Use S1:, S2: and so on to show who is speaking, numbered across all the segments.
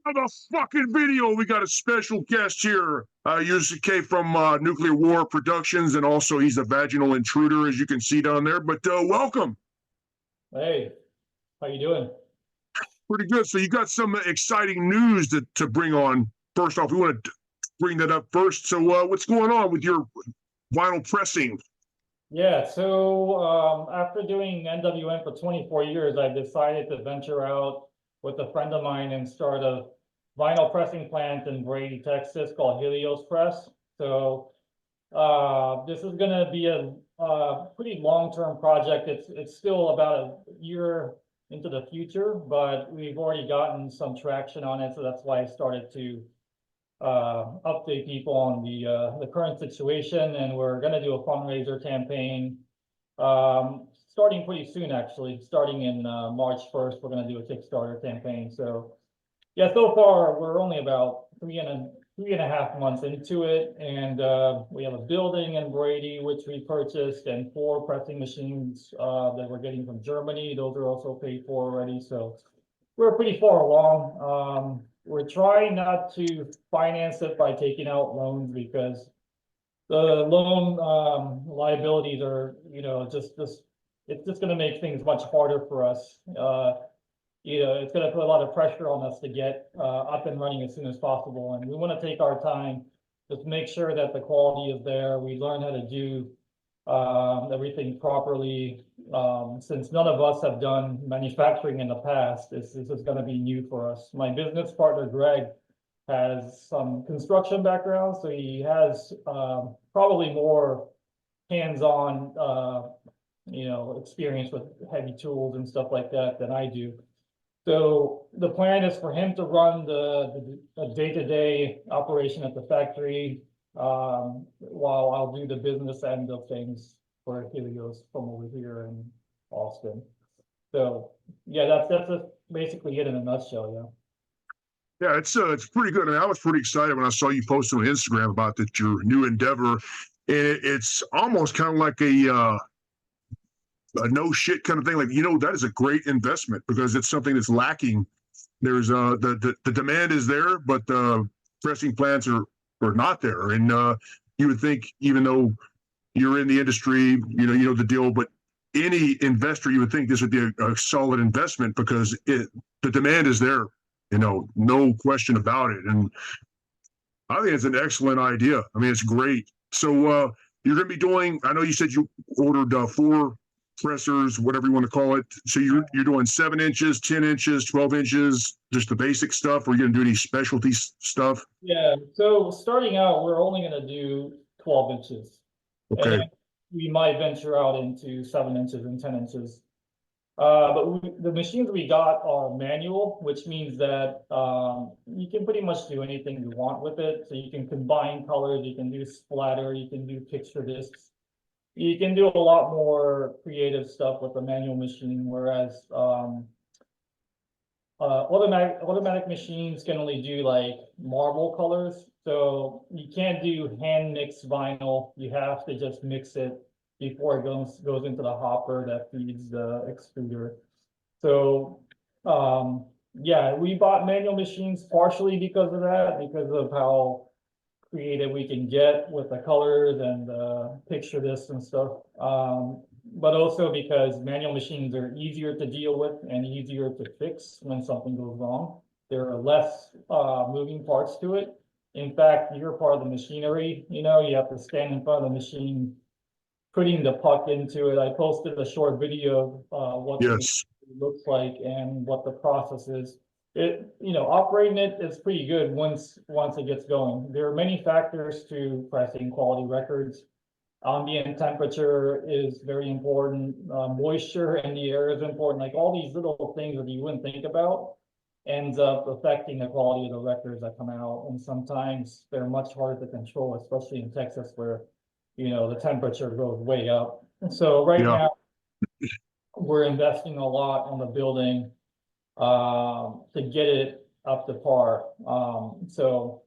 S1: The fucking video. We got a special guest here, Yosuke from Nuclear War Productions, and also he's a vaginal intruder, as you can see down there. But welcome.
S2: Hey, how you doing?
S1: Pretty good. So you got some exciting news to bring on. First off, we want to bring that up first. So what's going on with your vinyl pressing?
S2: Yeah, so after doing NWN for 24 years, I decided to venture out with a friend of mine and start a vinyl pressing plant in Brady, Texas called Helios Press. So this is going to be a pretty long-term project. It's still about a year into the future, but we've already gotten some traction on it. So that's why I started to update people on the current situation, and we're going to do a fundraiser campaign starting pretty soon. Actually, starting in March 1st, we're going to do a Kickstarter campaign. So yeah, so far we're only about three and a half months into it, and we have a building in Brady which we purchased, and 4 pressing machines that we're getting from Germany. Those are also paid for already, so we're pretty far along. We're trying not to finance it by taking out loans, because the loan liabilities are, just it's just going to make things much harder for us. It's going to put a lot of pressure on us to get up and running as soon as possible, and we want to take our time, just make sure that the quality is there. We learn how to do everything properly. Since none of us have done manufacturing in the past, this is going to be new for us. My business partner, Greg, has some construction background, so he has probably more hands-on, experience with heavy tools and stuff like that than I do. So the plan is for him to run the day-to-day operation at the factory, while I'll do the business end of things for Helios from over here in Austin. So yeah, that's basically it in a nutshell.
S1: Yeah, it's pretty good. I mean, I was pretty excited when I saw you post on Instagram about that your new endeavor, and it's almost kind of like a no shit kind of thing. Like, that is a great investment because it's something that's lacking. There's the demand is there, but the pressing plants are not there. And you would think, even though you're in the industry, you know the deal, but any investor, you would think this would be a solid investment because the demand is there, no question about it. And I think it's an excellent idea. I mean, it's great. So you're going to be doing, I know you said you ordered 4 pressers, whatever you want to call it. So you're doing 7 inches, 10 inches, 12 inches, just the basic stuff, or are you going to do any specialty stuff?
S2: Yeah, so starting out, we're only going to do 12 inches.
S1: Okay.
S2: And then we might venture out into 7 inches and 10 inches. The machines we got are manual, which means that you can pretty much do anything you want with it. So you can combine colors, you can do splatter, you can do picture discs. You can do a lot more creative stuff with the manual machine, whereas automatic machines can only do like marble colors. So you can't do hand mixed vinyl. You have to just mix it before it goes into the hopper that feeds the extruder. So yeah, we bought manual machines partially because of that, because of how creative we can get with the colors and picture this and stuff. But also because manual machines are easier to deal with and easier to fix when something goes wrong. There are less moving parts to it. In fact, you're part of the machinery. You have to stand in front of the machine, putting the puck into it. I posted a short video of what it looks like and what the process is. Operating it is pretty good once it gets going. There are many factors to pressing quality records. Ambient temperature is very important. Moisture in the air is important. Like, all these little things that you wouldn't think about ends up affecting the quality of the records that come out. And sometimes they're much harder to control, especially in Texas, where the temperature goes way up. So right now we're investing a lot on the building to get it up to par. So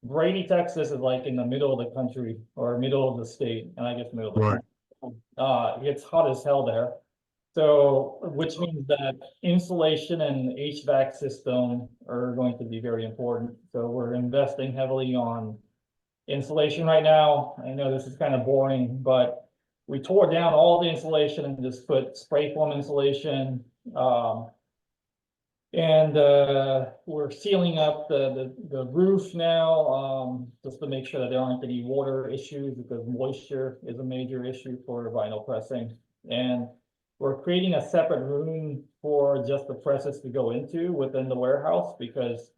S2: Brady, Texas is like in the middle of the country, or middle of the state, and I guess middle of the country. It's hot as hell there. So, which means that insulation and HVAC system are going to be very important. So we're investing heavily on insulation right now. I know this is kind of boring, but we tore down all the insulation and just put spray foam insulation. And we're sealing up the roof now, just to make sure that there aren't any water issues, because moisture is a major issue for vinyl pressing. And we're creating a separate room for just the presses to go into within the warehouse, because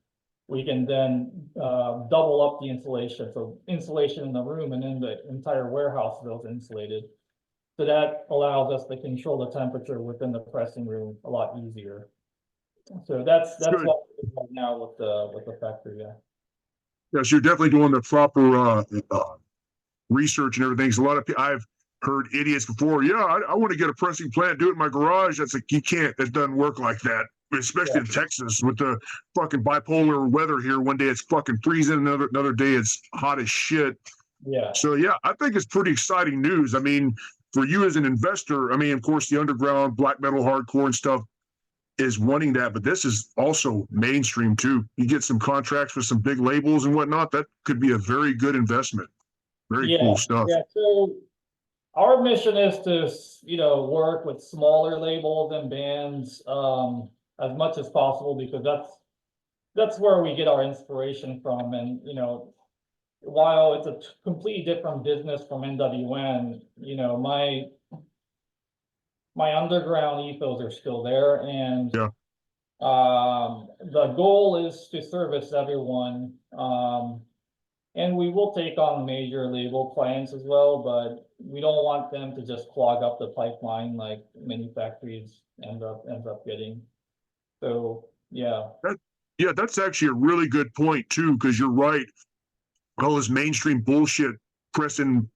S2: we can then double up the insulation. So insulation in the room, and then the entire warehouse is insulated. So that allows us to control the temperature within the pressing room a lot easier. So that's
S1: Good.
S2: what we're doing right now with the factory, yeah.
S1: Yes, you're definitely doing the proper research and everything. So a lot of people, I've heard idiots before. Yeah, I want to get a pressing plant, do it in my garage. That's like, you can't. That doesn't work like that. Especially in Texas with the fucking bipolar weather here. One day it's fucking freezing, another day it's hot as shit.
S2: Yeah.
S1: So yeah, I think it's pretty exciting news. I mean, for you as an investor, I mean, of course, the underground black metal hardcore and stuff is wanting that, but this is also mainstream too. You get some contracts with some big labels and whatnot. That could be a very good investment. Very cool stuff.
S2: Yeah. So our mission is to, work with smaller labels and bands as much as possible, because that's where we get our inspiration from. And while it's a completely different business from NWN, my underground ethos are still there, and
S1: Yeah.
S2: the goal is to service everyone. And we will take on major label clients as well, but we don't want them to just clog up the pipeline like many factories end up getting. So yeah.
S1: Yeah, that's actually a really good point too, because you're right. All this mainstream bullshit pressing,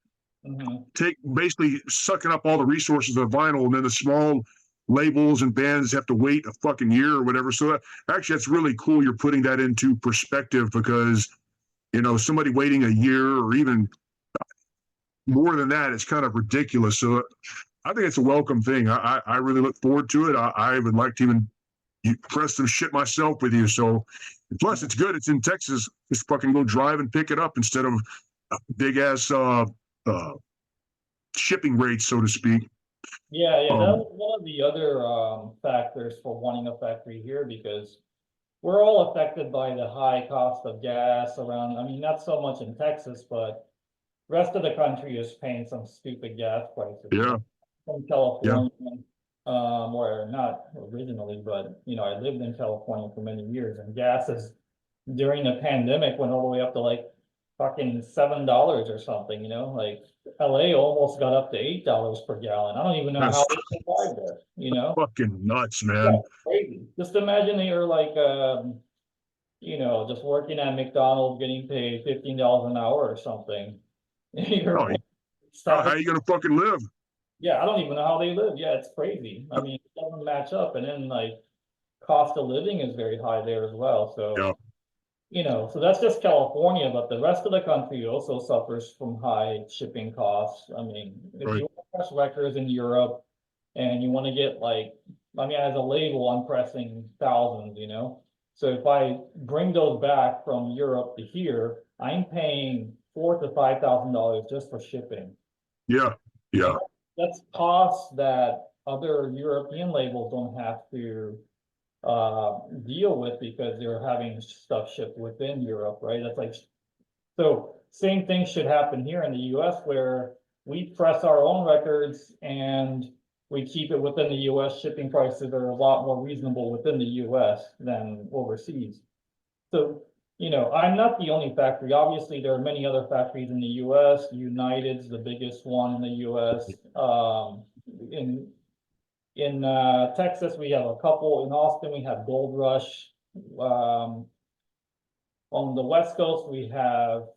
S1: basically sucking up all the resources of vinyl, and then the small labels and bands have to wait a fucking year or whatever. So actually, that's really cool. You're putting that into perspective, because somebody waiting a year or even more than that is kind of ridiculous. So I think it's a welcome thing. I really look forward to it. I would like to even press some shit myself with you. So plus it's good. It's in Texas. Just fucking go drive and pick it up instead of big ass shipping rates, so to speak.
S2: Yeah, that was one of the other factors for wanting a factory here, because we're all affected by the high cost of gas around. I mean, not so much in Texas, but rest of the country is paying some stupid gas prices.
S1: Yeah.
S2: From California, or not originally, but I lived in California for many years, and gas is, during the pandemic, went all the way up to like fucking $7 or something. Like LA almost got up to $8 per gallon. I don't even know how they survived there.
S1: Fucking nuts, man.
S2: Crazy. Just imagine you're like just working at McDonald's, getting paid $15 an hour or something.
S1: How are you gonna fucking live?
S2: Yeah, I don't even know how they live. Yeah, it's crazy. I mean, it doesn't match up. And then like cost of living is very high there as well. So, so that's just California, but the rest of the country also suffers from high shipping costs. I mean, if you want to press records in Europe and you want to get as a label, I'm pressing thousands, So if I bring those back from Europe to here, I'm paying $4,000 to $5,000 just for shipping.
S1: Yeah.
S2: That's costs that other European labels don't have to deal with, because they're having stuff shipped within Europe, right? So same thing should happen here in the US, where we press our own records and we keep it within the US. Shipping prices are a lot more reasonable within the US than overseas. So, I'm not the only factory. Obviously, there are many other factories in the US. United's the biggest one in the US. In Texas, we have a couple. In Austin, we have Gold Rush. On the West Coast, we have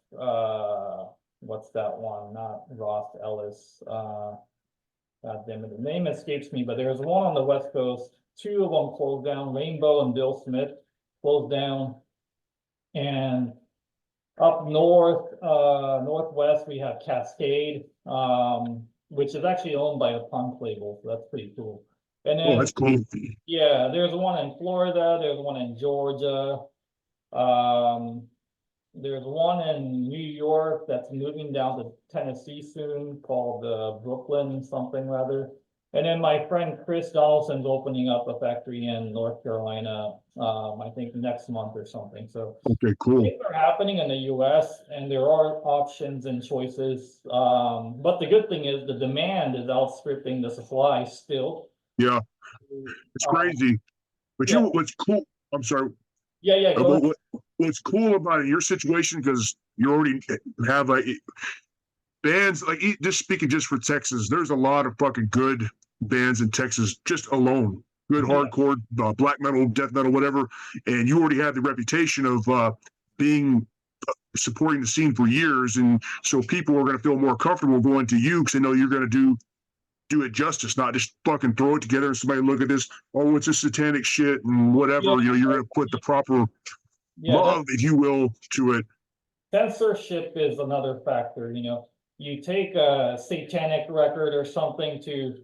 S2: what's that one? Not Ross Ellis. God damn it, the name escapes me, but there's one on the West Coast. Two of them closed down. Rainbow and Bill Smith closed down. And up north, northwest, we have Cascade, which is actually owned by a punk label, so that's pretty cool. And
S1: Oh,
S2: then,
S1: that's cool.
S2: yeah, there's one in Florida, there's one in Georgia. Um, there's one in New York that's moving down to Tennessee soon called Brooklyn something rather. And then my friend Chris Donaldson's opening up a factory in North Carolina, I think next month or something. So
S1: Okay, cool.
S2: things are happening in the US and there are options and choices. But the good thing is the demand is outstripping the supply still.
S1: Yeah, it's
S2: Um,
S1: crazy. But
S2: yeah,
S1: what's cool? I'm sorry.
S2: yeah, go ahead.
S1: What's cool about your situation because you already have bands like just speaking just for Texas. There's a lot of fucking good bands in Texas just alone. Good
S2: Yeah,
S1: hardcore, black metal, death metal, whatever. And you already have the reputation of being supporting the scene for years, and so people are going to feel more comfortable going to you because they know you're going to do it justice, not just fucking throw it together and somebody look at this, oh, it's a satanic shit and
S2: yeah,
S1: whatever. You know, you're going to put the proper
S2: yeah. That
S1: love, if you will, to it.
S2: censorship is another factor, you know. You take a satanic record or something to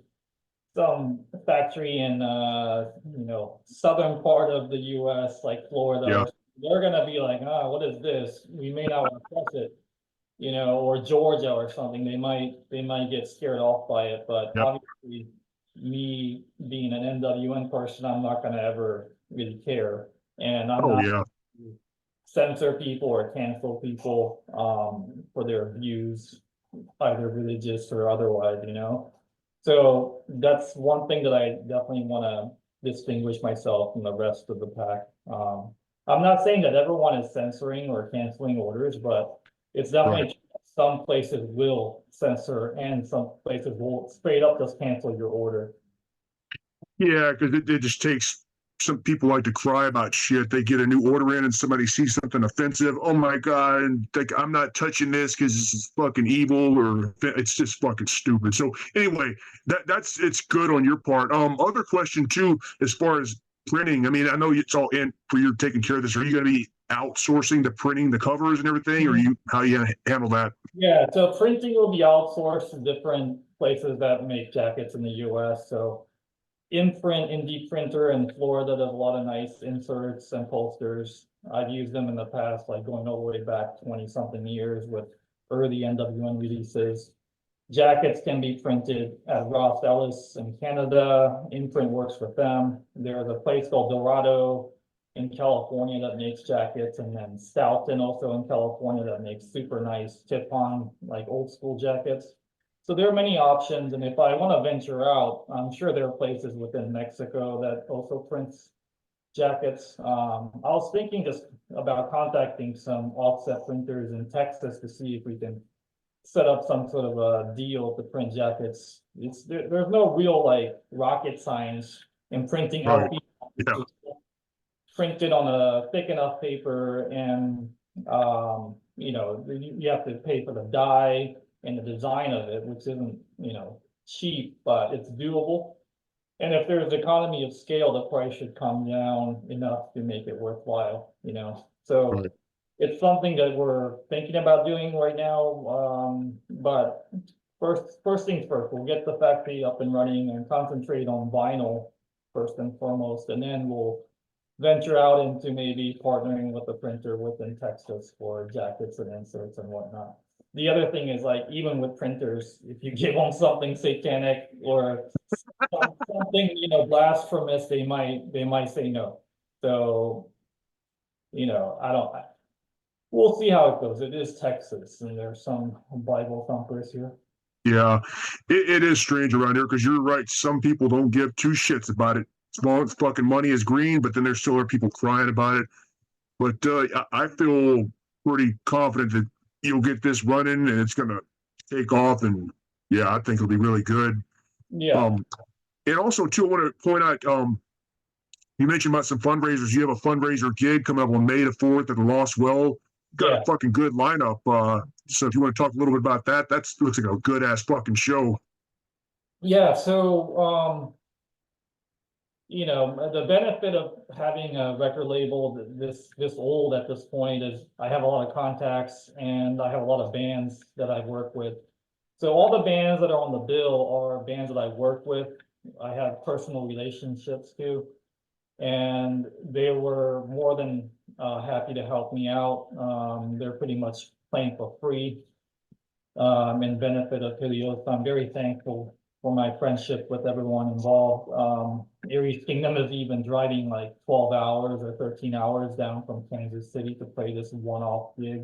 S2: some factory in you know, southern part of the US like Florida
S1: Yeah.
S2: or they're gonna be like, ah, what is this? We may not want to press it, you know, or Georgia or something. They might get scared off by it, but
S1: Yep.
S2: obviously me being an NWN person, I'm not gonna ever really care. And I'm
S1: Oh
S2: not
S1: yeah.
S2: censor people or cancel people for their views, either religious or otherwise, you know. So that's one thing that I definitely want to distinguish myself from the rest of the pack. I'm not saying that everyone is censoring or canceling orders, but it's
S1: Right.
S2: definitely some places will censor and some places will straight up just cancel your order.
S1: Yeah, because it just takes some people like to cry about shit. They get a new order in and somebody sees something offensive. Oh my God. And like, I'm not touching this because this is fucking evil or it's just fucking stupid. So anyway, that's it's good on your part. Other question too, as far as printing. I mean, I know it's all in for you taking care of this. Are you gonna be outsourcing the printing the covers and everything, or you how you gonna handle that?
S2: Yeah, so printing will be outsourced to different places that make jackets in the US. So Imprint, Indie Printer in Florida does a lot of nice inserts and posters. I've used them in the past, like going all the way back 20 something years with early NWN releases. Jackets can be printed at Ross Ellis in Canada. Imprint works with them. There's a place called Dorado in California that makes jackets, and then Stoughton also in California that makes super nice tip-on, like old school jackets. So there are many options, and if I want to venture out, I'm sure there are places within Mexico that also prints jackets. I was thinking just about contacting some offset printers in Texas to see if we can set up some sort of a deal to print jackets. There's no real like rocket science in printing
S1: Right.
S2: out.
S1: Yeah.
S2: Just print it on a thick enough paper and you know, you have to pay for the dye and the design of it, which isn't, you know, cheap, but it's doable. And if there's economy of scale, the price should come down enough to make it worthwhile, you know. So
S1: Right.
S2: it's something that we're thinking about doing right now. But first things first, we'll get the factory up and running and concentrate on vinyl first and foremost, and then we'll venture out into maybe partnering with a printer within Texas for jackets and inserts and whatnot. The other thing is like even with printers, if you give them something satanic or something, you know, blasphemous, they might say no. So, you know, I don't, we'll see how it goes. It is Texas and there's some Bible thumpers here.
S1: Yeah, it is strange around here because you're right. Some people don't give two shits about it. As long as fucking money is green, but then there still are people crying about it. But I feel pretty confident that you'll get this running and it's gonna take off. And yeah, I think it'll be really good.
S2: Yeah,
S1: Um, and also too, I want to point out, you mentioned about some fundraisers. You have a fundraiser gig coming up on May the 4th at the Lost Well. Got a
S2: yeah,
S1: fucking good lineup. So if you want to talk a little bit about that, that looks like a good ass fucking show.
S2: yeah. So, you know, the benefit of having a record label this old at this point is I have a lot of contacts and I have a lot of bands that I've worked with. So all the bands that are on the bill are bands that I've worked with. I have personal relationships to. And they were more than happy to help me out. They're pretty much playing for free in benefit of Helios. I'm very thankful for my friendship with everyone involved. Aries Kingdom is even driving like 12 hours or 13 hours down from Kansas City to play this one-off gig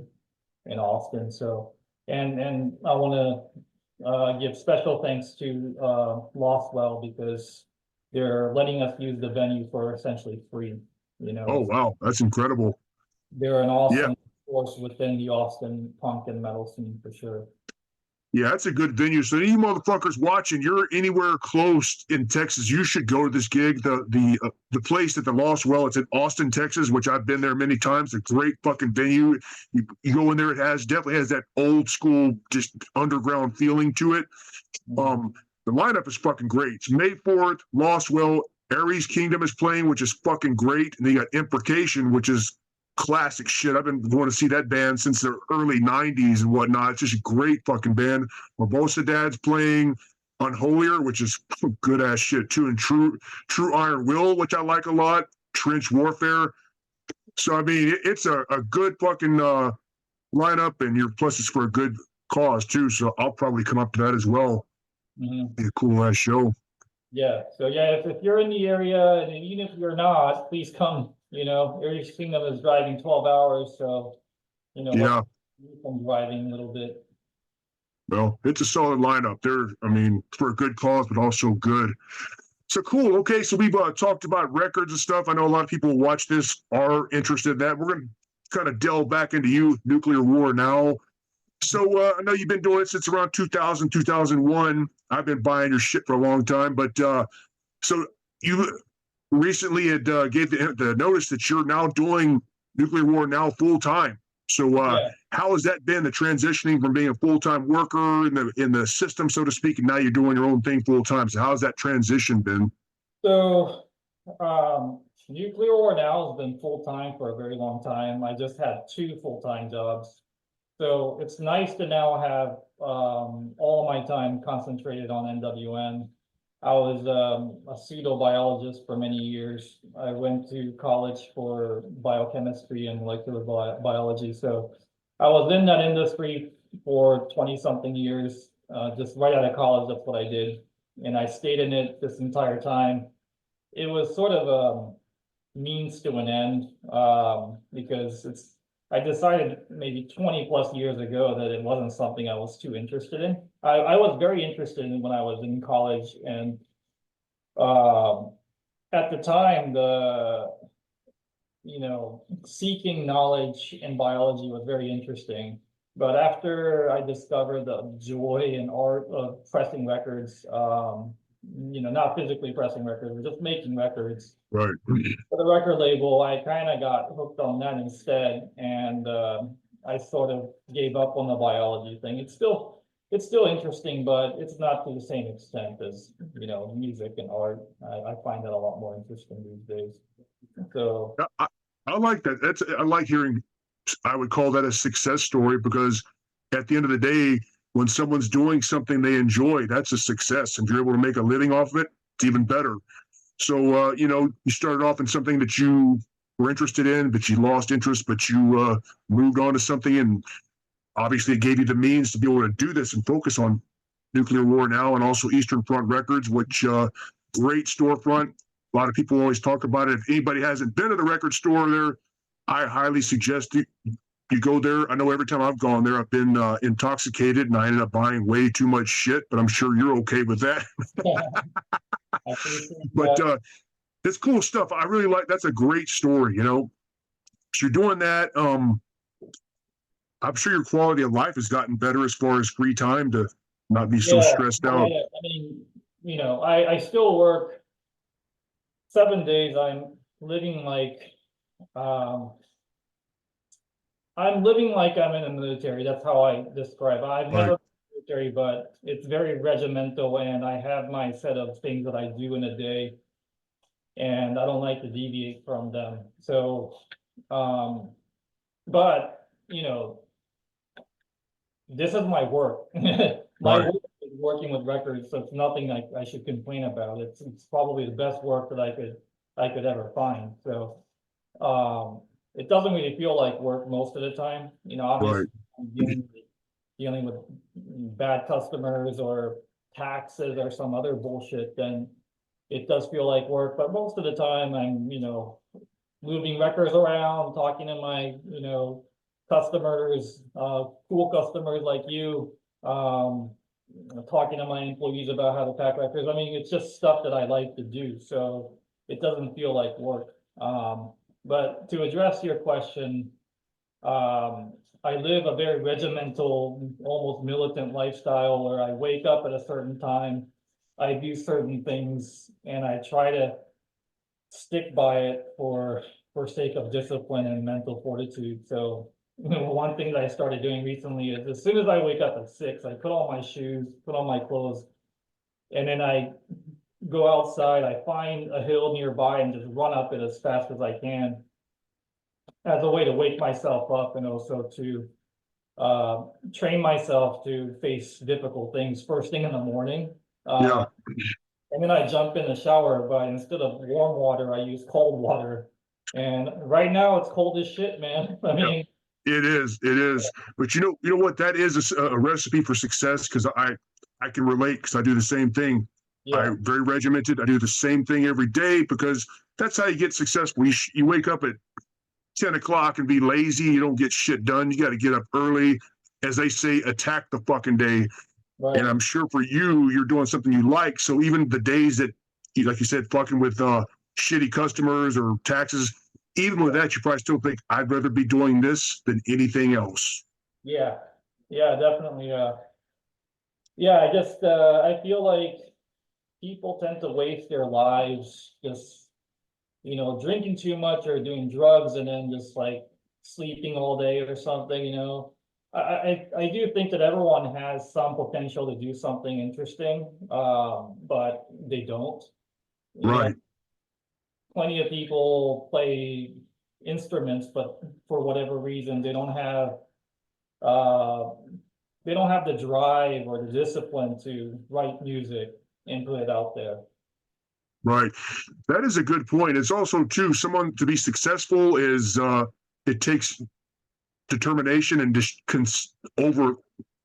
S2: in Austin. So, and I want to give special thanks to Lostwell because they're letting us use the venue for essentially free. You
S1: Oh,
S2: know,
S1: wow. That's incredible.
S2: they're an
S1: Yeah.
S2: awesome force within the Austin punk and metal scene for sure.
S1: Yeah, that's a good venue. So any motherfuckers watching, you're anywhere close in Texas, you should go to this gig. The place at the Lost Well, it's in Austin, Texas, which I've been there many times. A great fucking venue. You go in there, it definitely has that old school, just underground feeling to it.
S2: Mhm.
S1: The lineup is fucking great. It's May 4th, Lost Well, Aries Kingdom is playing, which is fucking great. And they got Imprecation, which is classic shit. I've been going to see that band since the early 90s and whatnot. It's just a great fucking band. Barbosa Dad's playing Unholier, which is good ass shit too. And True Iron Will, which I like a lot. Trench Warfare. So I mean, it's a good fucking lineup, and plus it's for a good cause too. So I'll probably come up to that as well.
S2: Mhm.
S1: Be a cool ass show.
S2: Yeah, so yeah, if you're in the area and even if you're not, please come. Aries Kingdom is driving 12 hours, so what
S1: Yeah.
S2: from driving a little bit.
S1: Well, it's a solid lineup. I mean, for a good cause, but also good. So cool. Okay, so we've talked about records and stuff. I know a lot of people who watch this are interested in that. We're going to kind of delve back into you, nuclear war now. So I know you've been doing it since around 2000, 2001. I've been buying your shit for a long time, but so you recently had gave the notice that you're now doing nuclear war now full time. So
S2: Yeah.
S1: how has that been, the transitioning from being a full time worker in the system, so to speak, and now you're doing your own thing full time? So how's that transition been?
S2: So nuclear war now has been full time for a very long time. I just had two full-time jobs. So it's nice to now have all of my time concentrated on NWN. I was a pseudobiologist for many years. I went to college for biochemistry and molecular biology. So I was in that industry for 20 something years. Just right out of college, that's what I did. And I stayed in it this entire time. It was sort of a means to an end because I decided maybe 20 plus years ago that it wasn't something I was too interested in. I was very interested in when I was in college, and um, at the time, seeking knowledge in biology was very interesting. But after I discovered the joy and art of pressing records, not physically pressing records, but just making records
S1: Right.
S2: for the record label, I kind of got hooked on that instead, and I sort of gave up on the biology thing. It's still interesting, but it's not to the same extent as music and art. I find that a lot more interesting these days. So
S1: I like that. I like hearing. I would call that a success story because at the end of the day, when someone's doing something they enjoy, that's a success. And if you're able to make a living off of it, it's even better. So you started off in something that you were interested in, but you lost interest, but you moved on to something, and obviously it gave you the means to be able to do this and focus on nuclear war now, and also Eastern Front Records, which great storefront. A lot of people always talk about it. If anybody hasn't been to the record store there, I highly suggest you go there. I know every time I've gone there, I've been intoxicated and I ended up buying way too much shit, but I'm sure you're okay with that.
S2: I appreciate
S1: But
S2: that.
S1: it's cool stuff. I really like. That's a great story. So you're doing that. I'm sure your quality of life has gotten better as far as free time to not be so
S2: Yeah,
S1: stressed
S2: yeah.
S1: out.
S2: I mean, I still work 7 days. Living like um, I'm living like I'm in the military. That's how I describe. I've
S1: Right.
S2: never been in the military, but it's very regimental, and I have my set of things that I do in a day, and I don't like to deviate from them. So, but this is my work. My
S1: Right.
S2: work working with records, so it's nothing I should complain about. It's probably the best work that I could ever find. So it doesn't really feel like work most of the time. You know, obviously
S1: Right.
S2: I'm dealing with bad customers or taxes or some other bullshit, then it does feel like work. But most of the time I'm, you know, moving records around, talking to my, you know, customers, cool customers like you, talking to my employees about how to pack records. I mean, it's just stuff that I like to do, so it doesn't feel like work. But to address your question, I live a very regimental, almost militant lifestyle where I wake up at a certain time, I do certain things, and I try to stick by it for sake of discipline and mental fortitude. So, you know, one thing that I started doing recently is as soon as I wake up at 6, I put on my shoes, put on my clothes, and then I go outside, I find a hill nearby and just run up it as fast as I can as a way to wake myself up and also to train myself to face difficult things first thing in the morning.
S1: Yeah.
S2: And then I jump in the shower, but instead of warm water, I use cold water. And right now it's cold as shit, man. I
S1: Yeah.
S2: mean,
S1: It is. It is. But you know what? That is a recipe for success because I can relate because I do the same thing.
S2: yeah,
S1: I'm very regimented. I do the same thing every day because that's how you get successful. You wake up at 10 o'clock and be lazy. You don't get shit done. You got to get up early. As they say, attack the fucking day. And
S2: right.
S1: I'm sure for you, you're doing something you like. So even the days that, like you said, fucking with shitty customers or taxes, even with that, you probably still think I'd rather be doing this than anything else.
S2: Yeah, yeah, definitely. Yeah, I feel like people tend to waste their lives just, you know, drinking too much or doing drugs and then just like sleeping all day or something, you know. I do think that everyone has some potential to do something interesting, but they don't. You know,
S1: Right.
S2: plenty of people play instruments, but for whatever reason, uh, they don't have the drive or the discipline to write music and put it out there.
S1: Right. That is a good point. It's also too someone to be successful is it takes determination and just over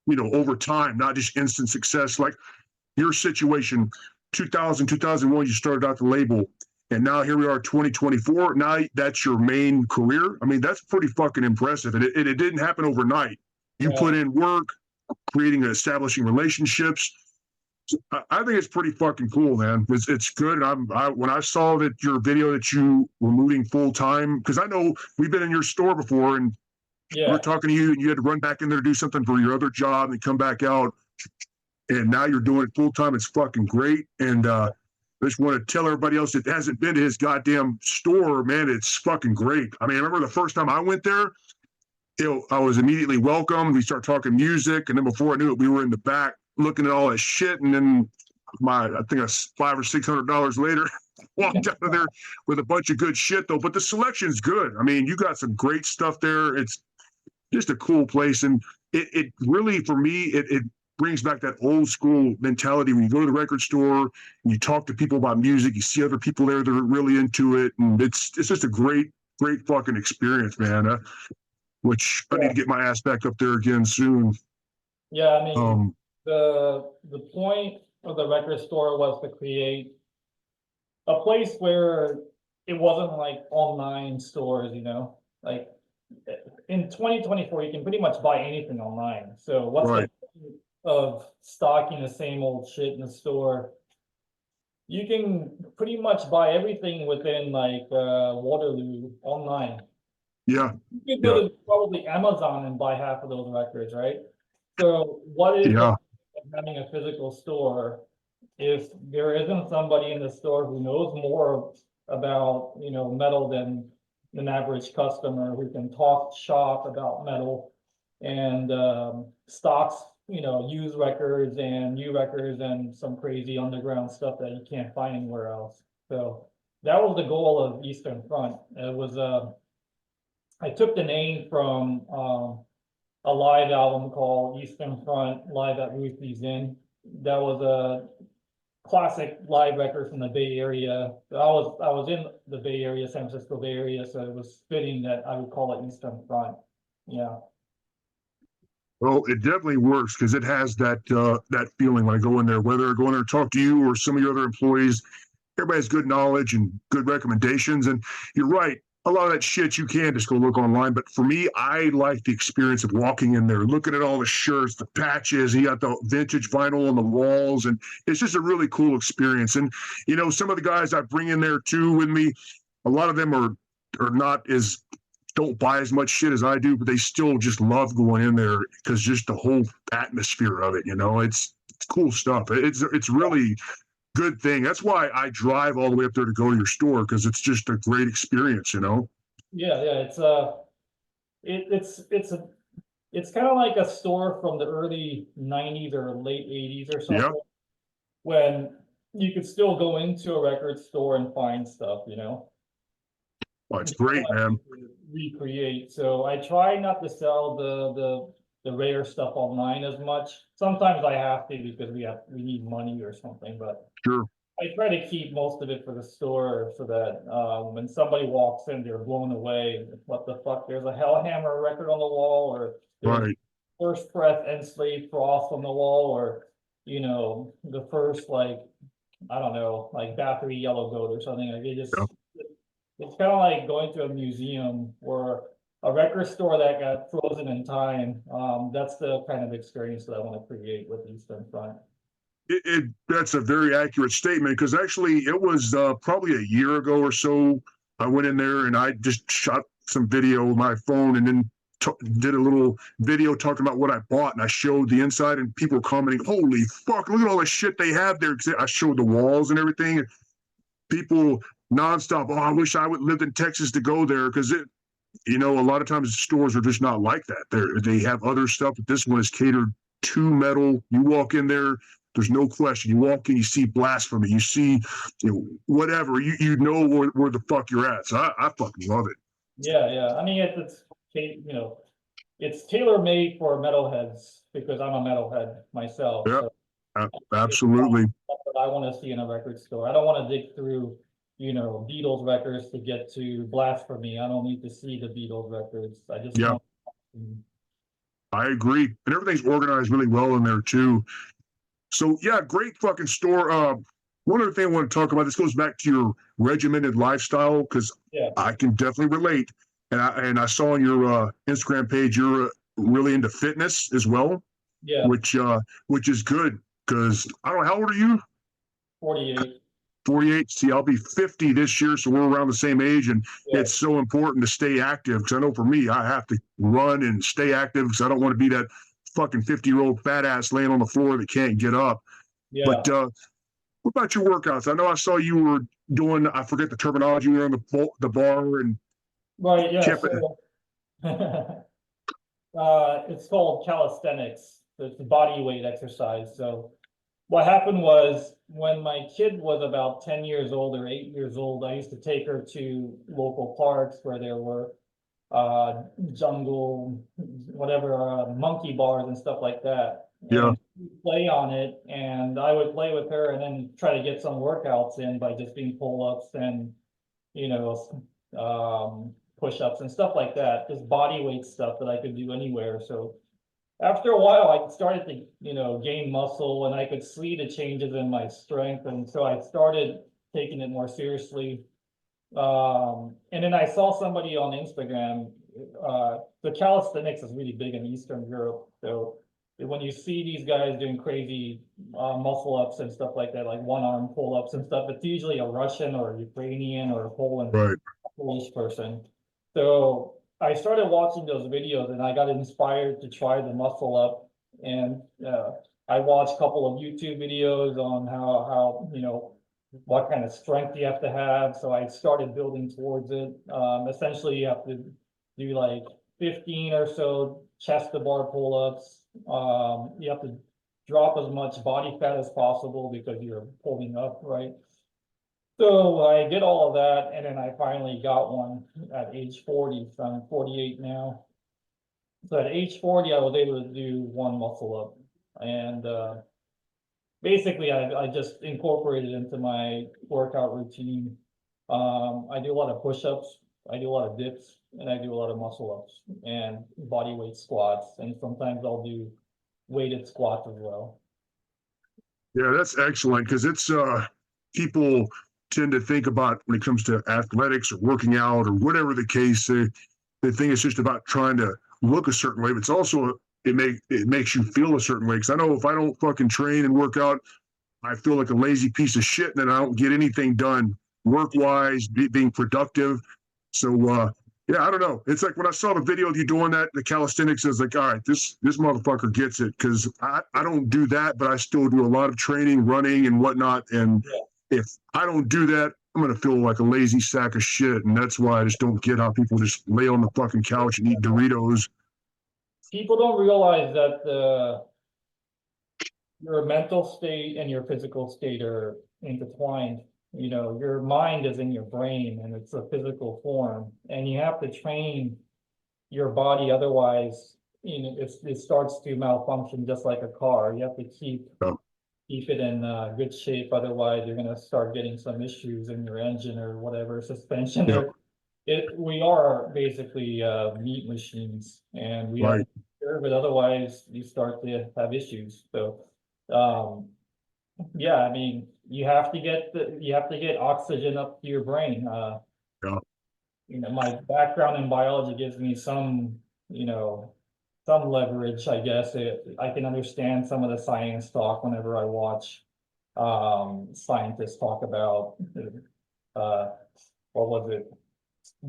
S1: over time, not just instant success. Like your situation, 2001, you started out the label, and now here we are, 2024. Now that's your main career. I mean, that's pretty fucking impressive, and it didn't happen overnight. You
S2: Yeah,
S1: put in work, creating and establishing relationships. I think it's pretty fucking cool, man. It's good. And when I saw that your video that you were moving full time, because I know we've been in your store before, and we were
S2: yeah,
S1: talking to you, and you had to run back in there to do something for your other job and come back out, and now you're doing it full time. It's fucking great, and I just want to tell everybody else that hasn't been to his goddamn store, man. It's fucking great. I mean, I remember the first time I went there, I was immediately welcomed. We started talking music, and then before I knew it, we were in the back looking at all that shit. And then I think $500 or $600 later, walked out of there with a bunch of good shit though. But the selection's good. I mean, you got some great stuff there. It's just a cool place, and it really for me it brings back that old school mentality when you go to the record store and you talk to people about music. You see other people there that are really into it, and it's just a great fucking experience, man. Which I need
S2: yeah,
S1: to get my ass back up there again soon.
S2: yeah. I mean,
S1: Um,
S2: the point of the record store was to create a place where it wasn't like online stores, you know, like in 2024, you can pretty much buy anything online. So what's the
S1: right.
S2: point of stocking the same old shit in the store? You can pretty much buy everything within like Waterloo online.
S1: Yeah.
S2: You could go
S1: Yeah.
S2: to probably Amazon and buy half of those records, right? So what is the
S1: Yeah.
S2: point of having a physical store if there isn't somebody in the store who knows more about, you know, metal than an average customer who can talk shop about metal and stocks, you know, used records and new records and some crazy underground stuff that you can't find anywhere else. So that was the goal of Eastern Front. It was I took the name from a live album called Eastern Front Live at Ruthie's Inn. that was a classic live record from the Bay Area. I was in the Bay Area, San Francisco Bay Area, so it was fitting that I would call it Eastern Front. Yeah.
S1: Well, it definitely works because it has that feeling when I go in there, whether I go in there and talk to you or some of your other employees. Everybody has good knowledge and good recommendations. And you're right. A lot of that shit you can just go look online. But for me, I like the experience of walking in there, looking at all the shirts, the patches. You got the vintage vinyl on the walls, and it's just a really cool experience. And some of the guys I bring in there too with me, a lot of them are not as don't buy as much shit as I do, but they still just love going in there because just the whole atmosphere of it. It's cool stuff. It's really good thing. That's why I drive all the way up there to go to your store because it's just a great experience.
S2: Yeah. It's kind of like a store from the early 90s or late 80s or something,
S1: Yep.
S2: when you could still go into a record store and find stuff.
S1: Well, it's great, man.
S2: Recreate. So I try not to sell the rare stuff online as much. Sometimes I have to because we need money or something, but
S1: Sure.
S2: I try to keep most of it for the store so that when somebody walks in, they're blown away. What the fuck? There's a Hellhammer record on the wall, or there's
S1: Right.
S2: First Breath Enslaved Frost on the wall, or the first, like, I don't know, like Battery Yellow Goat or something. Like
S1: Yep.
S2: it's kind of like going to a museum or a record store that got frozen in time. That's the kind of experience that I want to create with Eastern Front.
S1: That's a very accurate statement because actually it was probably a year ago or so. I went in there and I just shot some video with my phone and then did a little video talking about what I bought, and I showed the inside, and people were commenting, "Holy fuck, look at all the shit they have there!" Because I showed the walls and everything. And people nonstop, "Oh, I wish I would lived in Texas to go there," because a lot of times stores are just not like that. They have other stuff, but this one is catered to metal. You walk in there, there's no question. You walk in, you see Blasphemy, you see whatever. You know where the fuck you're at. So I fucking love it.
S2: Yeah. I mean, it's tailor made for metalheads because I'm a metalhead myself.
S1: Yeah,
S2: So
S1: absolutely.
S2: I want to see in a record store. I don't want to dig through, Beatles records to get to Blasphemy. I don't need to see the Beatles records. I just
S1: Yeah,
S2: want.
S1: I agree. And everything's organized really well in there too. So yeah, great fucking store. One other thing I want to talk about, this goes back to your regimented lifestyle, because
S2: Yeah.
S1: I can definitely relate. And I saw on your Instagram page you're really into fitness as well,
S2: Yeah.
S1: which is good because I don't know, how old are you?
S2: 48.
S1: 48. See, I'll be 50 this year, so we're around the same age, and
S2: Yeah.
S1: it's so important to stay active because I know for me, I have to run and stay active because I don't want to be that fucking 50-year-old fat ass laying on the floor that can't get up.
S2: Yeah.
S1: But what about your workouts? I know I saw you were doing, I forget the terminology, you were on the bar and
S2: Right. Yeah. So, it's called calisthenics. It's a body weight exercise. So what happened was when my kid was about 10 years old or 8 years old, I used to take her to local parks where there were jungle, whatever, monkey bars and stuff like that.
S1: yeah,
S2: And play on it, and I would play with her and then try to get some workouts in by just doing pull-ups and push-ups and stuff like that, just body weight stuff that I could do anywhere. So after a while, I started to, gain muscle, and I could see the changes in my strength. And so I started taking it more seriously. And then I saw somebody on Instagram, the calisthenics is really big in Eastern Europe. So when you see these guys doing crazy muscle ups and stuff like that, like one arm pull ups and stuff, it's usually a Russian or a Ukrainian or a
S1: right.
S2: Polish person. So I started watching those videos and I got inspired to try the muscle up. And I watched a couple of YouTube videos on how what kind of strength you have to have. So I started building towards it. Essentially, you have to do like 15 or so chest to bar pull-ups. You have to drop as much body fat as possible because you're pulling up, right? So I did all of that, and then I finally got one at age 40. So I'm 48 now. So at age 40, I was able to do one muscle up, and basically I just incorporated into my workout routine. I do a lot of push-ups, I do a lot of dips, and I do a lot of muscle-ups and body weight squats, and sometimes I'll do weighted squats as well.
S1: Yeah, that's excellent because it's people tend to think about when it comes to athletics or working out or whatever the case, they think it's just about trying to look a certain way, but it's also it makes you feel a certain way. Because I know if I don't fucking train and work out, I feel like a lazy piece of shit, and then I don't get anything done work wise, being productive. So yeah, I don't know. It's like when I saw the video of you doing that, the calisthenics, is like, all right, this motherfucker gets it because I don't do that, but I still do a lot of training, running and whatnot. And if I don't do that, I'm gonna feel like a lazy sack of shit, and that's why I just don't get how people just lay on the fucking couch and eat Doritos.
S2: People don't realize that your mental state and your physical state are intertwined. You know, your mind is in your brain and it's a physical form, and you have to train your body. Otherwise, you know, it starts to malfunction just like a car. You have to
S1: Oh,
S2: keep it in good shape. Otherwise, you're gonna start getting some issues in your engine or whatever, suspension.
S1: yeah,
S2: We are basically meat machines, and we have to
S1: right.
S2: take care of it. Otherwise, you start to have issues. So, um, yeah, I mean, you have to get oxygen up to your brain.
S1: Yeah.
S2: You know, my background in biology gives me some, you know, some leverage, I guess. I can understand some of the science talk whenever I watch scientists talk about uh what was it,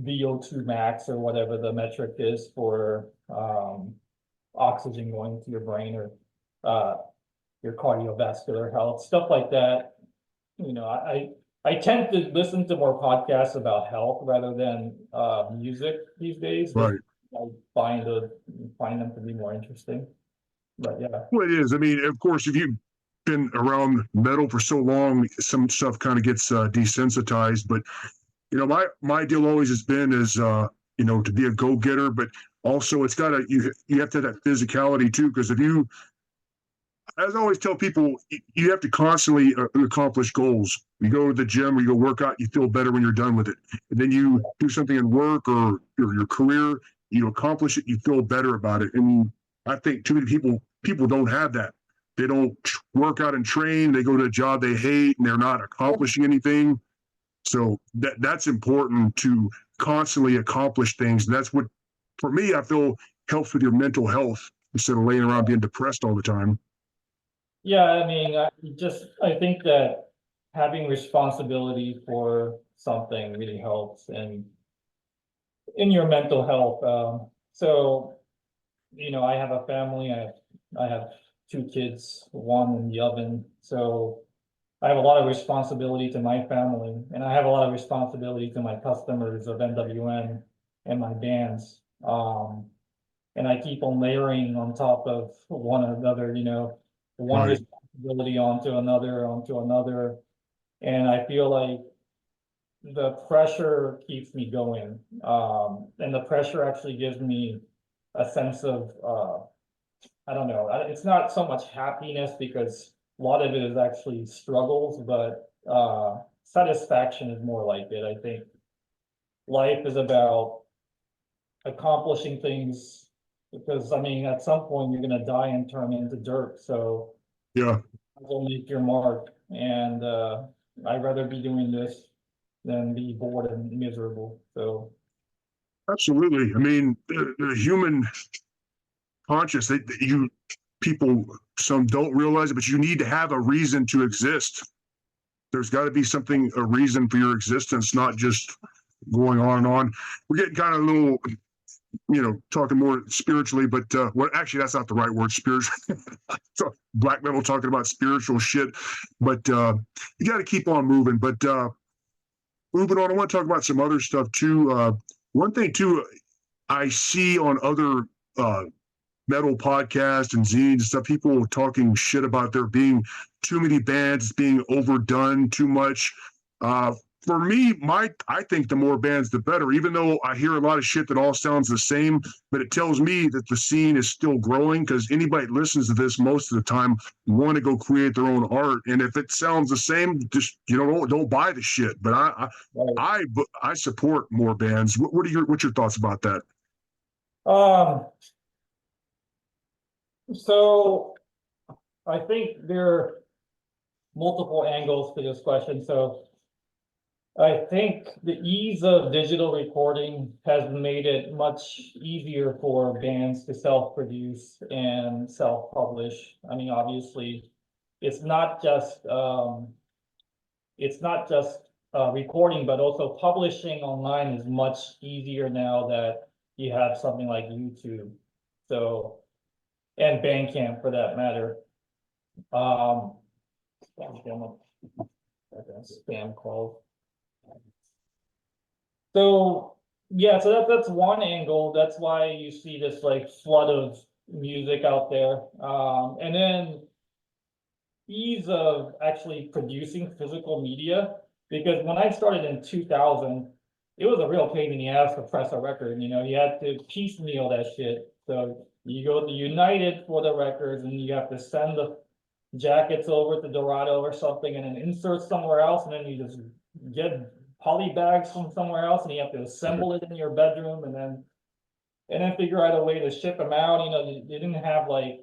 S2: VO2 max or whatever the metric is for oxygen going to your brain, or uh your cardiovascular health, stuff like that. You know, I tend to listen to more podcasts about health rather than music these days, because
S1: Right.
S2: I find them to be more interesting. But yeah.
S1: Well, it is. I mean, of course, if you've been around metal for so long, some stuff kind of gets desensitized. But my deal always has been is to be a go getter, but also it's got to you have to have that physicality too. Because if you, as I always tell people, you have to constantly accomplish goals. You go to the gym or you go work out, you feel better when you're done with it. And then you do something in work or your career, you accomplish it, you feel better about it. And I think too many people don't have that. They don't work out and train. They go to a job they hate and they're not accomplishing anything. So that's important to constantly accomplish things. And that's what, for me, I feel helps with your mental health instead of laying around being depressed all the time.
S2: Yeah, I mean, I think that having responsibility for something really helps in your mental health. So, you know, I have a family. I have two kids, one in the oven. So I have a lot of responsibility to my family, and I have a lot of responsibility to my customers of NWN and my bands. And I keep on layering on top of one another, you know, one
S1: Right.
S2: responsibility onto another. And I feel like the pressure keeps me going. And the pressure actually gives me a sense of, I don't know, it's not so much happiness because a lot of it is actually struggles, but satisfaction is more like it. I think life is about accomplishing things, because I mean, at some point you're gonna die and turn into dirt. So
S1: Yeah.
S2: will make your mark, and I'd rather be doing this than be bored and miserable. So
S1: Absolutely. I mean, the human conscious, you people, some don't realize it, but you need to have a reason to exist. There's got to be something, a reason for your existence, not just going on and on. We're getting kind of a little, talking more spiritually, but what actually, that's not the right word, spiritual. So black metal talking about spiritual shit, but you got to keep on moving. But moving on, I want to talk about some other stuff too. One thing too, I see on other metal podcasts and zines and stuff, people talking shit about there being too many bands, being overdone too much. for me, I think the more bands, the better. Even though I hear a lot of shit that all sounds the same, but it tells me that the scene is still growing because anybody that listens to this most of the time want to go create their own art. And if it sounds the same, just don't buy the shit. But I support more bands. What's your thoughts about that?
S2: Um, so I think there are multiple angles to this question. So I think the ease of digital recording has made it much easier for bands to self-produce and self-publish. I mean, obviously, it's not just recording, but also publishing online is much easier now that you have something like YouTube. So, and Bandcamp for that matter. Spam calls. So yeah, so that's one angle. That's why you see this like flood of music out there. And then ease of actually producing physical media. Because when I started in 2000, it was a real pain in the ass to press a record. You know, you had to piecemeal that shit. So you go to United for the records, and you have to send the jackets over to Dorado or something, and then insert somewhere else, and then you just get poly bags from somewhere else, and you have to assemble it in your bedroom, and then figure out a way to ship them out. You know, you didn't have like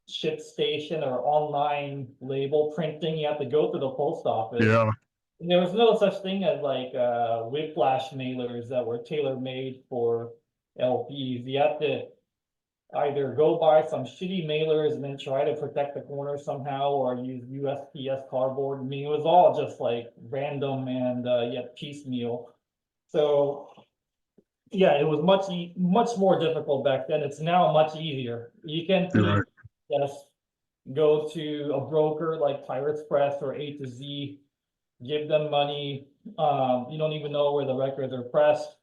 S2: ship station or online label printing. You have to go to the post office.
S1: Yeah.
S2: And there was no such thing as like whiplash mailers that were tailor-made for LPs. You have to either go buy some shitty mailers and then try to protect the corner somehow, or use USPS cardboard. I mean, it was all just like random and yet piecemeal. So yeah, it was much more difficult back then. It's now much easier. You can
S1: Right.
S2: just go to a broker like Pirates Press or A to Z, give them money. You don't even know where the records are pressed.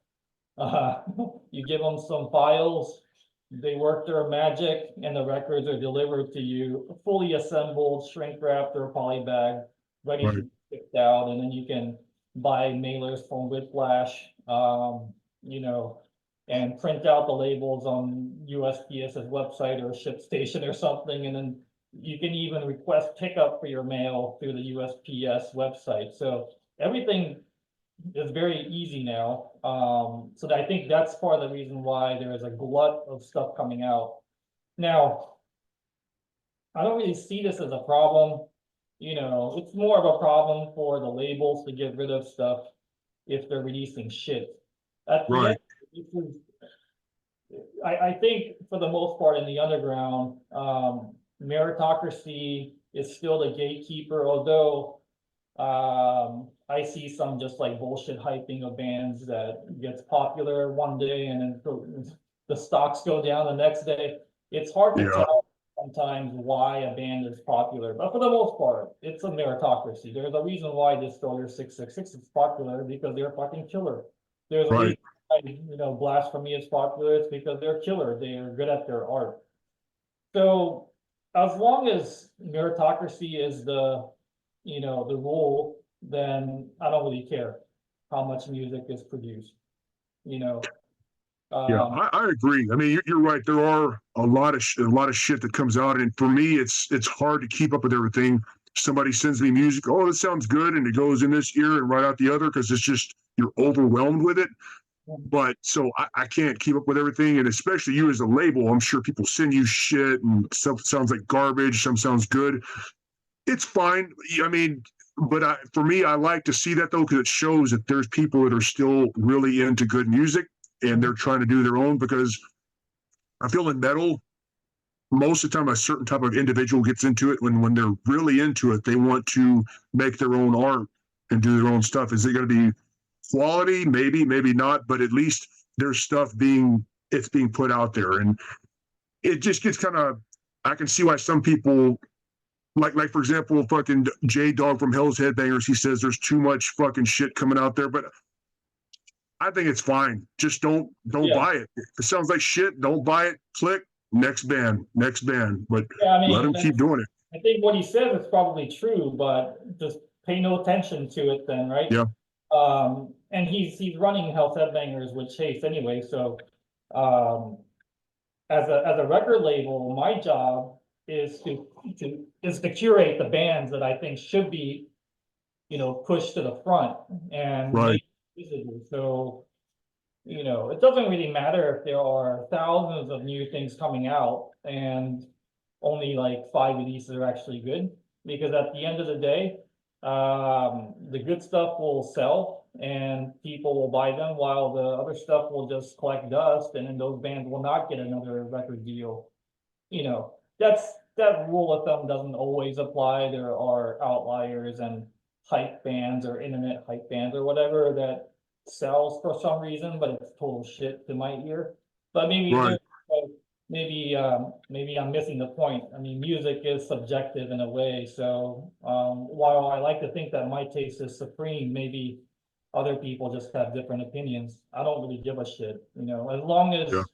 S2: You give them some files, they work their magic, and the records are delivered to you, fully assembled, shrink wrapped or polybag, ready
S1: Right.
S2: to be shipped out, and then you can buy mailers from Whiplash, you know, and print out the labels on USPS's website or ShipStation or something, and then you can even request pickup for your mail through the USPS website. So everything is very easy now. So I think that's part of the reason why there is a glut of stuff coming out. Now, I don't really see this as a problem. You know, it's more of a problem for the labels to get rid of stuff if they're releasing shit. At the
S1: Right.
S2: end, this is, I think for the most part in the underground, meritocracy is still the gatekeeper, although I see some just like bullshit hyping of bands that gets popular one day and then the stocks go down the next day. It's hard to
S1: Yeah.
S2: tell sometimes why a band is popular, but for the most part, it's a meritocracy. There's a reason why Destroyer 666 is popular, because they're fucking killer. There's a
S1: Right.
S2: reason why, you know, Blasphemy is popular. It's because they're killer. They are good at their art. So as long as meritocracy is the, you know, the rule, then I don't really care how much music is produced, you know.
S1: Yeah, I agree. I mean, you're right. There are a lot of shit that comes out, and for me, it's hard to keep up with everything. Somebody sends me music. Oh, this sounds good, and it goes in this ear and right out the other because it's just you're overwhelmed with it. But so I can't keep up with everything, and especially you as a label, I'm sure people send you shit, and some sounds like garbage, some sounds good. It's fine. I mean, but for me, I like to see that though because it shows that there's people that are still really into good music and they're trying to do their own. Because I feel in metal, most of the time, a certain type of individual gets into it when they're really into it, they want to make their own art and do their own stuff. Is it going to be quality? Maybe, maybe not, but at least there's stuff being put out there, and it just gets kind of. I can see why some people like for example, fucking J Dog from Hell's Headbangers, he says there's too much fucking shit coming out there, but I think it's fine. Just don't
S2: Yeah,
S1: buy it. If it sounds like shit, don't buy it. Click next band, next band. But
S2: yeah, I
S1: let
S2: mean,
S1: them keep doing it.
S2: I think what he says is probably true, but just pay no attention to it then, right?
S1: Yeah.
S2: And he's running Hell's Headbangers with Chase anyway, so um, as a record label, my job is to curate the bands that I think should be, pushed to the front and
S1: Right.
S2: made visible. So, it doesn't really matter if there are thousands of new things coming out and only like 5 of these are actually good, because at the end of the day, the good stuff will sell and people will buy them, while the other stuff will just collect dust, and then those bands will not get another record deal. That rule of thumb doesn't always apply. There are outliers and hype bands or internet hype bands or whatever that sells for some reason, but it's total shit to my ear. But maybe
S1: Right.
S2: there, maybe I'm missing the point. I mean, music is subjective in a way. So while I like to think that my taste is supreme, maybe other people just have different opinions. I don't really give a shit, as long
S1: Yeah.
S2: as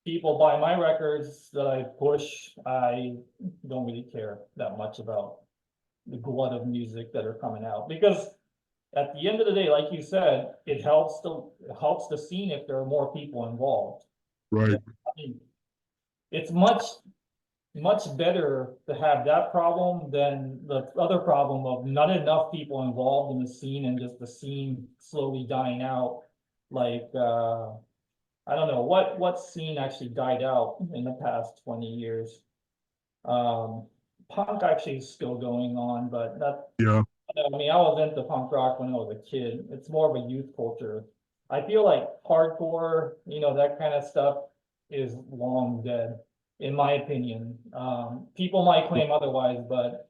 S2: people buy my records that I push, I don't really care that much about the glut of music that are coming out, because at the end of the day, like you said, it helps the scene if there are more people involved.
S1: Right.
S2: I mean, it's much better to have that problem than the other problem of not enough people involved in the scene and just the scene slowly dying out. Like I don't know what scene actually died out in the past 20 years. Um, Punk actually is still going on, but not.
S1: Yeah.
S2: I mean, I was into punk rock when I was a kid. It's more of a youth culture. I feel like hardcore, that kind of stuff is long dead, in my opinion. People might claim otherwise, but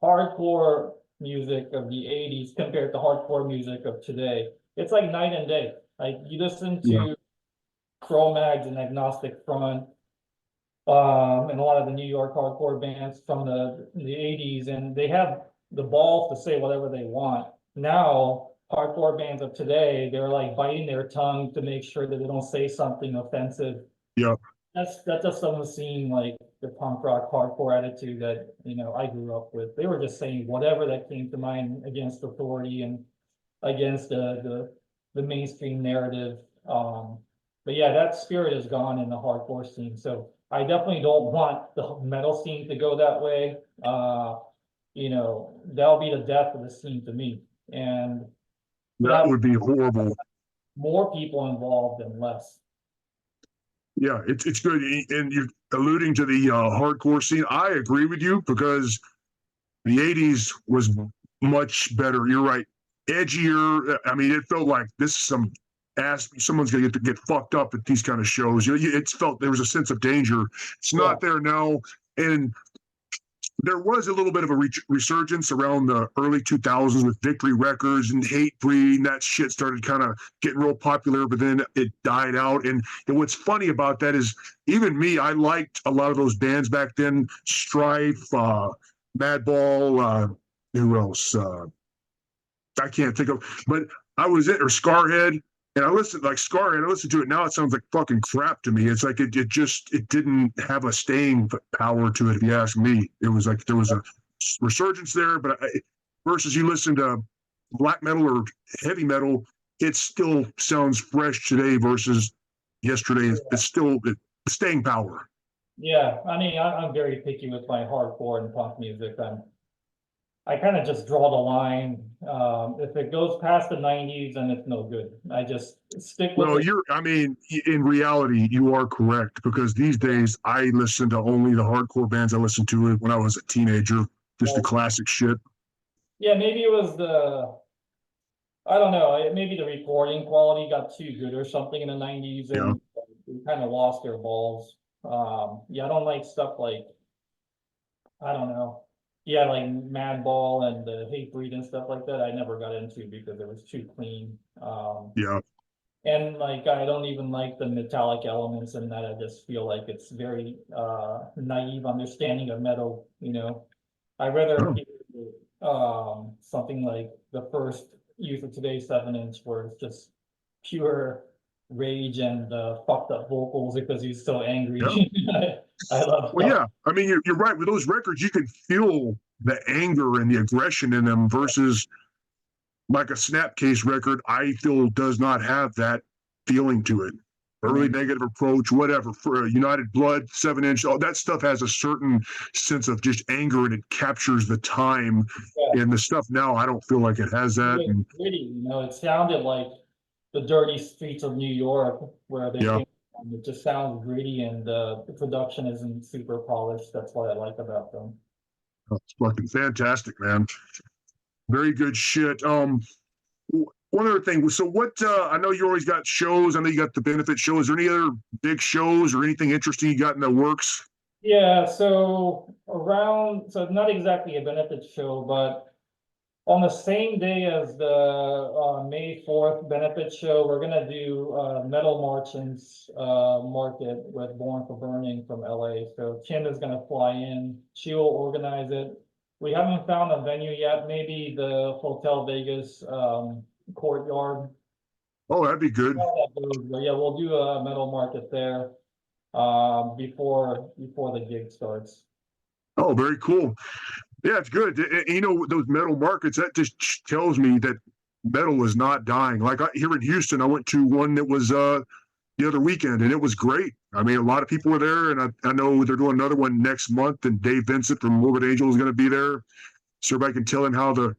S2: hardcore music of the 80s compared to hardcore music of today, it's like night and day. Like you listen
S1: Yeah.
S2: to Cro-Mags and Agnostic Front, and a lot of the New York hardcore bands from the 80s, and they have the balls to say whatever they want. Now, hardcore bands of today, they're like biting their tongue to make sure that they don't say something offensive.
S1: Yeah.
S2: That just doesn't seem like the punk rock hardcore attitude that, I grew up with. They were just saying whatever that came to mind against authority and against the mainstream narrative. But yeah, that spirit is gone in the hardcore scene. So I definitely don't want the metal scene to go that way. That'll be the death of the scene to me. And
S1: That
S2: that
S1: would be horrible.
S2: more people involved and less.
S1: Yeah, it's good. And you're alluding to the hardcore scene. I agree with you because the 80s was much better. You're right. Edgier. I mean, it felt like this is some ass. Someone's going to get fucked up at these kind of shows. It felt there was a sense of danger. It's
S2: Yeah.
S1: not there now. And there was a little bit of a resurgence around the early 2000s with Victory Records and Hatebreed, and that shit started kind of getting real popular, but then it died out. And what's funny about that is even me, I liked a lot of those bands back then. Strife, Madball, who else? I can't think of, but I was in, or Scarhead, and I listened like Scarhead. I listened to it now. It sounds like fucking crap to me. It's like it didn't have a staying power to it. If you ask me, it was like there was a resurgence there, but versus you listen to black metal or heavy metal, it still sounds fresh today versus yesterday. It's still staying power.
S2: Yeah, I mean, I'm very picky with my hardcore and punk music. I kind of just draw the line. If it goes past the 90s, then it's no good. I just stick with
S1: No,
S2: it.
S1: I mean, in reality, you are correct because these days I listen to only the hardcore bands I listened to when I was a teenager, just the
S2: Well,
S1: classic shit.
S2: yeah, maybe it was I don't know, maybe the recording quality got too good or something in the 90s
S1: Yeah.
S2: and we kind of lost their balls. Yeah, I don't like stuff like, I don't know. Yeah, like Madball and the Hatebreed and stuff like that, I never got into because it was too clean.
S1: Yeah.
S2: And like I don't even like the metallic elements in that. I just feel like it's very naive understanding of metal. I rather
S1: Oh,
S2: hear something like the first use of today's 7 inch where it's just pure rage and fucked up vocals because he's so angry.
S1: yeah.
S2: I love
S1: Well, yeah. I mean, you're right. With those records, you can feel the anger and the aggression in them versus like a Snapcase record, I feel does not have that feeling to it. Early negative approach, whatever. For United Blood, 7-inch, all that stuff has a certain sense of just anger, and it captures the time.
S2: Yeah.
S1: And the stuff now, I don't feel like it has that.
S2: It was
S1: And
S2: gritty, it sounded like the dirty streets of New York where they
S1: yeah,
S2: came from. It just sounds gritty, and the production isn't super polished. That's what I like about them.
S1: it's fucking fantastic, man. Very good shit. One other thing. So what? I know you always got shows. I know you got the benefit shows. Is there any other big shows or anything interesting you got in the works?
S2: Yeah, so not exactly a benefit show, but on the same day as the May 4th benefit show, we're gonna do Metal Merchants market with Born for Burning from LA. So Kim is gonna fly in. She will organize it. We haven't found a venue yet. Maybe the Hotel Vegas courtyard.
S1: Oh, that'd be good.
S2: But yeah, we'll do a metal market there before the gig starts.
S1: Oh, very cool. Yeah, it's good. You know, those metal markets, that just tells me that metal is not dying. Like here in Houston, I went to one that was the other weekend, and it was great. I mean, a lot of people were there, and I know they're doing another one next month, and Dave Vincent from Morbid Angel is going to be there, so everybody can tell him how the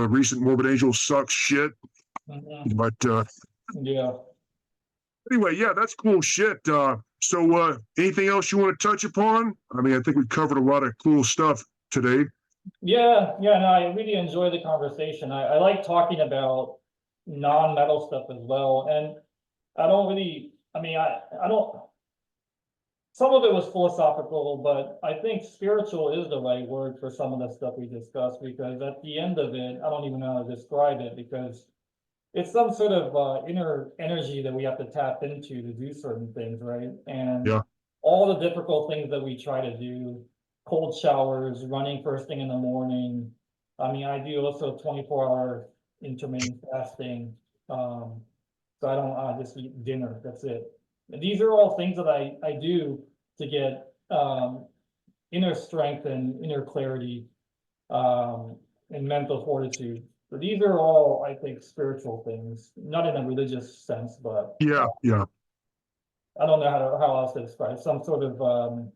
S1: recent Morbid Angel sucks shit.
S2: Mhm.
S1: But
S2: Yeah.
S1: anyway, yeah, that's cool shit. So anything else you want to touch upon? I mean, I think we covered a lot of cool stuff today.
S2: Yeah, no, I really enjoy the conversation. I like talking about non-metal stuff as well. And I don't really, I don't, some of it was philosophical, but I think spiritual is the right word for some of the stuff we discussed, because at the end of it, I don't even know how to describe it, because it's some sort of inner energy that we have to tap into to do certain things, right? And
S1: Yeah,
S2: all the difficult things that we try to do, cold showers, running first thing in the morning. I do also 24-hour intermittent fasting. So I don't just eat dinner. That's it. And these are all things that I do to get inner strength and inner clarity and mental fortitude. So these are all, I think, spiritual things, not in a religious sense, but
S1: yeah, yeah.
S2: I don't know how else to describe it. Some sort of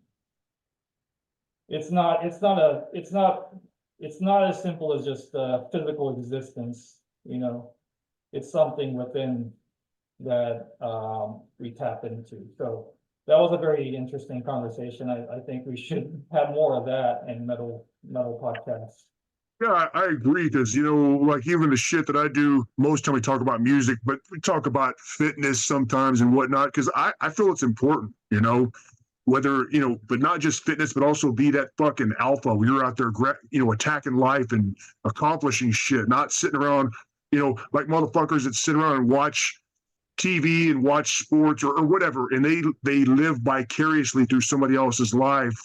S2: it's not as simple as just physical existence, It's something within that we tap into. So that was a very interesting conversation. I think we should have more of that in metal podcasts.
S1: Yeah, I agree because like even the shit that I do, most time we talk about music, but we talk about fitness sometimes and whatnot because I feel it's important, whether but not just fitness, but also be that fucking alpha where you're out there, attacking life and accomplishing shit, not sitting around, like motherfuckers that sit around and watch TV and watch sports or whatever, and they live vicariously through somebody else's life.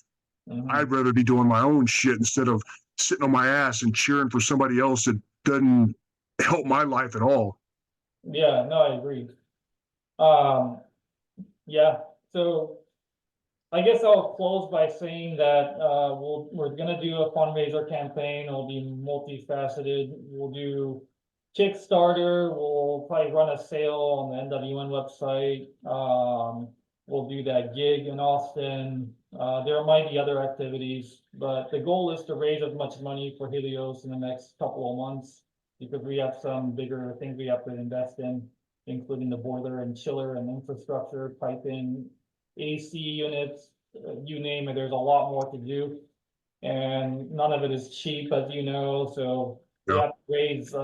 S2: Mhm.
S1: I'd rather be doing my own shit instead of sitting on my ass and cheering for somebody else that doesn't help my life at all.
S2: Yeah, no, I agree. Um, yeah, so I guess I'll close by saying that we're gonna do a fundraiser campaign. It'll be multifaceted. We'll do Kickstarter. We'll probably run a sale on the NWN website. We'll do that gig in Austin. There might be other activities, but the goal is to raise as much money for Helios in the next couple of months because we have some bigger things we have to invest in, including the boiler and chiller and infrastructure, piping, AC units, you name it, there's a lot more to do. And none of it is cheap, as you know, so we
S1: Yeah.
S2: have to raise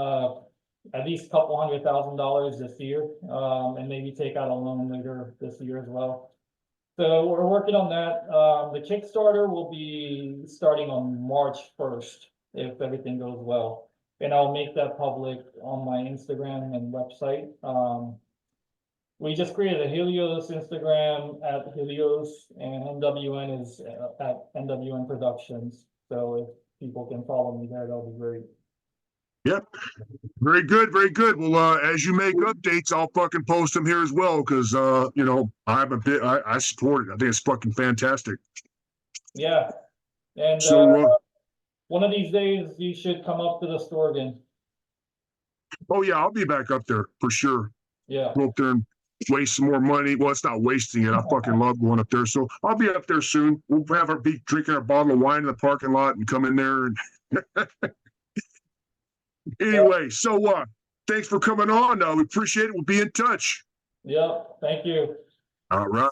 S2: at least a couple $100,000 this year, and maybe take out a loan later this year as well. So we're working on that. The Kickstarter will be starting on March 1st, if everything goes well. And I'll make that public on my Instagram and website. We just created a Helios Instagram at Helios, and NWN is at NWN Productions. So if people can follow me there, that'll be great.
S1: Yep. Very good. Very good. Well, as you make updates, I'll fucking post them here as well because, I support it. I think it's fucking fantastic.
S2: Yeah, and
S1: So,
S2: one of these days you should come up to the store again.
S1: Oh yeah, I'll be back up there for sure.
S2: Yeah.
S1: Go up there and waste some more money. Well, it's not wasting it. I fucking love going up there. So I'll be up there soon. We'll have our be drinking our bottle of wine in the parking lot and come in there. And anyway, so thanks for coming on. We appreciate it. We'll be in touch.
S2: Yeah. Thank you.
S1: All right.